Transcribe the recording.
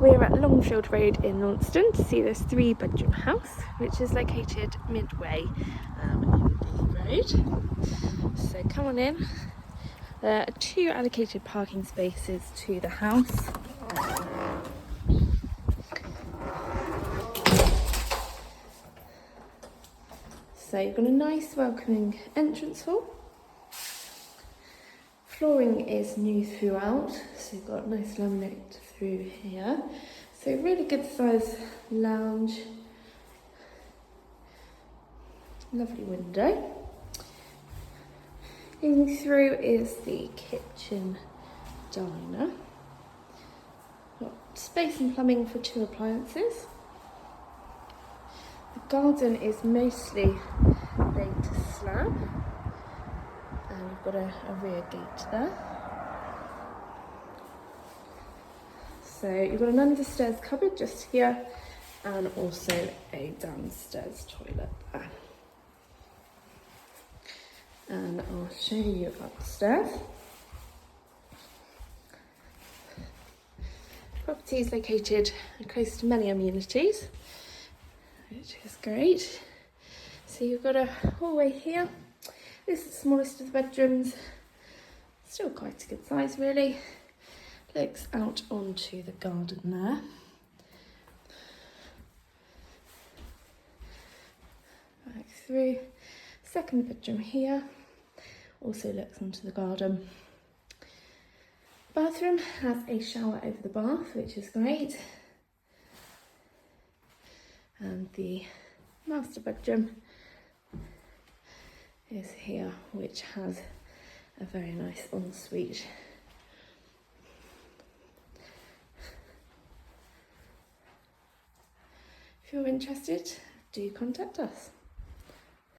We're at Longfield Road in Launceston to see this 3-bedroom house, which is located midway in the road. So come on in. There are 2 allocated parking spaces to the house. So you've got a nice welcoming entrance hall. Flooring is new throughout, so you've got nice laminate through here. So really good size lounge. Lovely window. Leading through is the kitchen diner. Got space and plumbing for 2 appliances. The garden is mostly laid to slab. And we've got a rear gate there. So you've got an understairs cupboard just here and also a downstairs toilet there. And I'll show you upstairs. Property is located close to many amenities, which is great. So you've got a hallway here. This is the smallest of the bedrooms, still quite a good size really. Looks out onto the garden there. Back through, second bedroom here, also looks onto the garden. Bathroom has a shower over the bath, which is great. And the master bedroom is here, which has a very nice ensuite. If you're interested, do contact us.